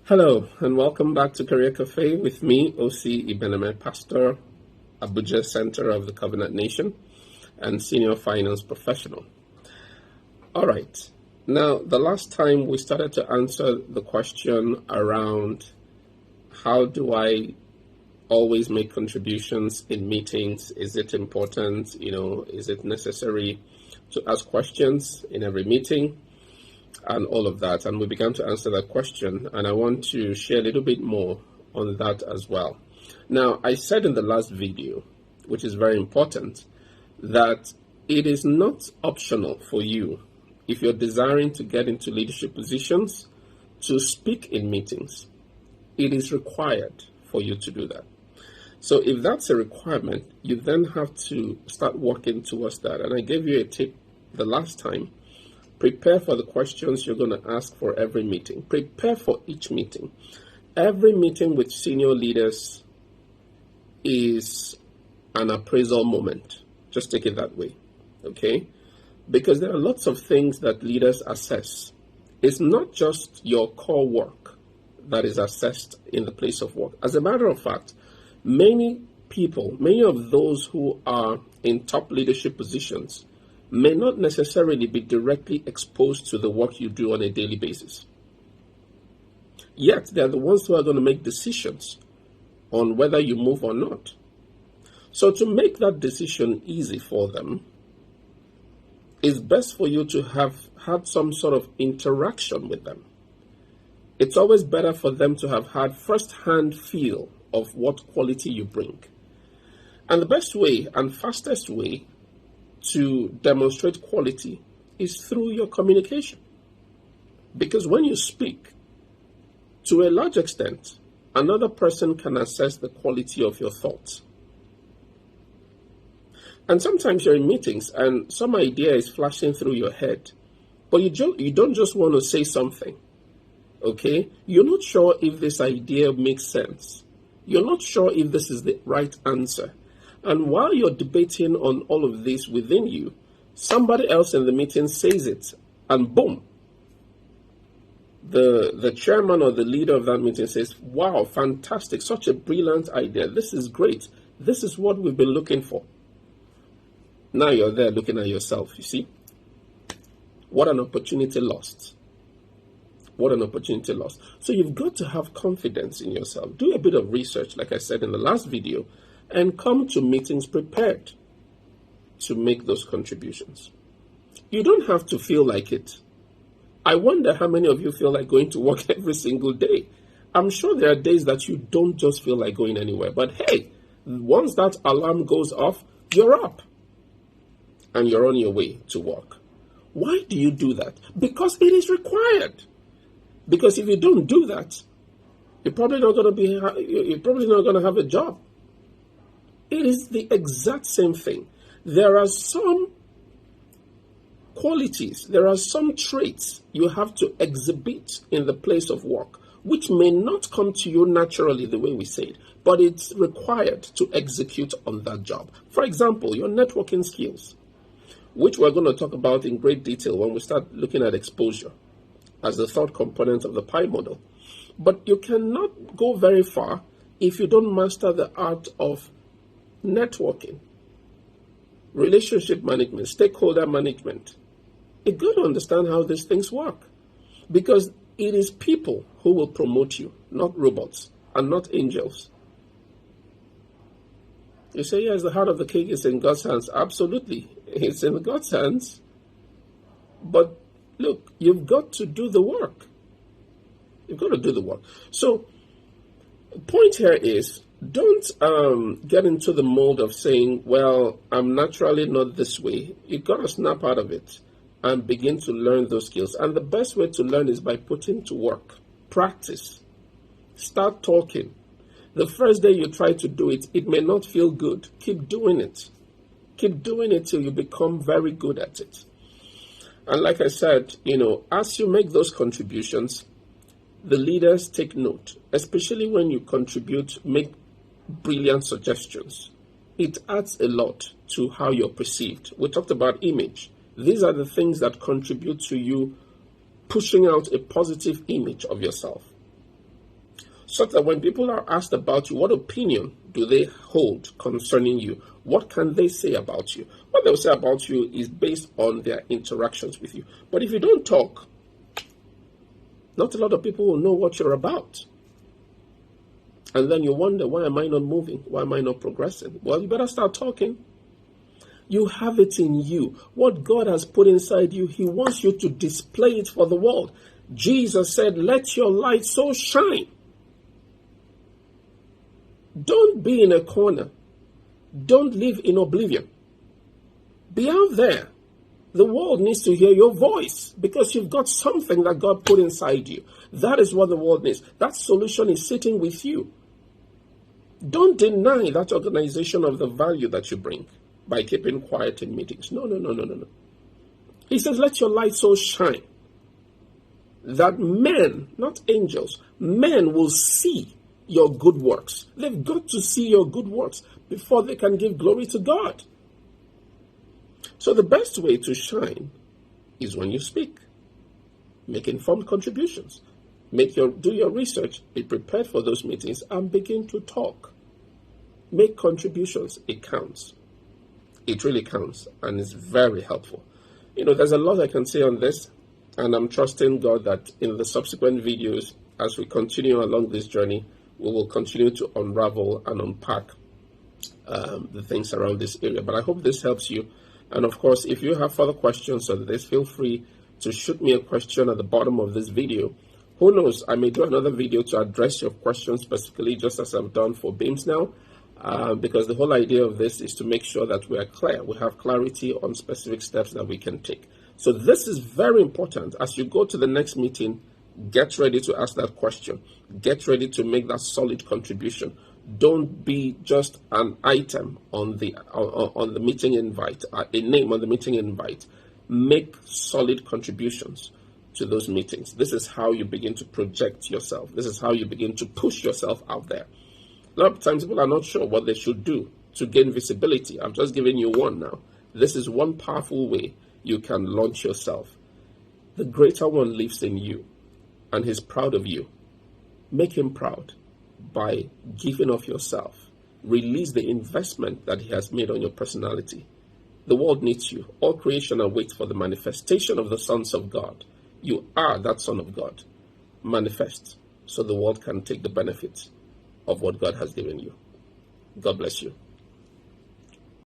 Hello, and welcome back to Career Cafe with me, Osi Ibeneme, Pastor, Abuja Center of the Covenant Nation, and Senior Finance Professional. All right. Now, the last time we started to answer the question around how do I always make contributions in meetings? Is it important? Is it necessary to ask questions in every meeting? And all of that. And we began to answer that question. And I want to share a little bit more on that as well. Now, I said in the last video, which is very important, that it is not optional for you, if you're desiring to get into leadership positions, to speak in meetings. It is required for you to do that. So if that's a requirement, you then have to start working towards that. And I gave you a tip the last time. Prepare for the questions you're going to ask for every meeting. Prepare for each meeting. Every meeting with senior leaders is an appraisal moment. Just take it that way, okay? Because there are lots of things that leaders assess. It's not just your core work that is assessed in the place of work. As a matter of fact, many of those who are in top leadership positions may not necessarily be directly exposed to the work you do on a daily basis. Yet, they're the ones who are going to make decisions on whether you move or not. So to make that decision easy for them, it's best for you to have had some sort of interaction with them. It's always better for them to have had first-hand feel of what quality you bring. And the best way and fastest way to demonstrate quality is through your communication. Because when you speak, to a large extent, another person can assess the quality of your thoughts. And sometimes you're in meetings and some idea is flashing through your head, but you don't just want to say something, okay? You're not sure if this idea makes sense. You're not sure if this is the right answer. And while you're debating on all of this within you, somebody else in the meeting says it, and boom, the chairman or the leader of that meeting says, wow, fantastic, such a brilliant idea. This is great. This is what we've been looking for. Now you're there looking at yourself, you see? What an opportunity lost. What an opportunity lost. So you've got to have confidence in yourself. Do a bit of research, like I said in the last video, and come to meetings prepared to make those contributions. You don't have to feel like it. I wonder how many of you feel like going to work every single day. I'm sure there are days that you don't just feel like going anywhere. But hey, once that alarm goes off, you're up and you're on your way to work. Why do you do that? Because it is required. Because if you don't do that, you're probably not going to have a job. It is the exact same thing. There are some qualities, there are some traits you have to exhibit in the place of work, which may not come to you naturally the way we say it, but it's required to execute on that job. For example, your networking skills, which we're going to talk about in great detail when we start looking at exposure as the third component of the pie model. But you cannot go very far if you don't master the art of networking, relationship management, stakeholder management. You've got to understand how these things work, because it is people who will promote you, not robots and not angels. You say, yes, the heart of the cake is in God's hands. Absolutely, it's in God's hands. But look, you've got to do the work. You've got to do the work. So the point here is, don't get into the mold of saying, well, I'm naturally not this way. You've got to snap out of it and begin to learn those skills. And the best way to learn is by putting to work. Practice. Start talking. The first day you try to do it, it may not feel good. Keep doing it. Keep doing it till you become very good at it. And like I said, as you make those contributions, the leaders take note, especially when you make brilliant suggestions. It adds a lot to how you're perceived. We talked about image. These are the things that contribute to you pushing out a positive image of yourself. such that when people are asked about you, what opinion do they hold concerning you? What can they say about you? What they'll say about you is based on their interactions with you. But if you don't talk, not a lot of people will know what you're about. And then you wonder, why am I not moving? Why am I not progressing? Well, you better start talking. You have it in you. What God has put inside you, He wants you to display it for the world. Jesus said, let your light so shine. Don't be in a corner. Don't live in oblivion. Be out there. The world needs to hear your voice because you've got something that God put inside you. That is what the world needs. That solution is sitting with you. Don't deny that organization of the value that you bring by keeping quiet in meetings. No. He says, let your light so shine that men, not angels, men will see your good works. They've got to see your good works before they can give glory to God. So the best way to shine is when you speak. Make informed contributions. Do your research, be prepared for those meetings, and begin to talk. Make contributions. It counts. It really counts, and it's very helpful. There's a lot I can say on this, and I'm trusting God that in the subsequent videos, as we continue along this journey, we will continue to unravel and unpack the things around this area. But I hope this helps you. And of course, if you have further questions on this, feel free to shoot me a question at the bottom of this video. Who knows, I may do another video to address your questions specifically, just as I've done for BEAMS now, because the whole idea of this is to make sure that we are clear. We have clarity on specific steps that we can take. So this is very important. As you go to the next meeting, get ready to ask that question. Get ready to make that solid contribution. Don't be just an item on the meeting invite, a name on the meeting invite. Make solid contributions to those meetings. This is how you begin to project yourself. This is how you begin to push yourself out there. A lot of times people are not sure what they should do to gain visibility. I'm just giving you one now. This is one powerful way you can launch yourself. The greater one lives in you, and He's proud of you. Make Him proud by giving of yourself. Release the investment that He has made on your personality. The world needs you. All creation awaits for the manifestation of the sons of God. You are that son of God. Manifest so the world can take the benefits of what God has given you. God bless you.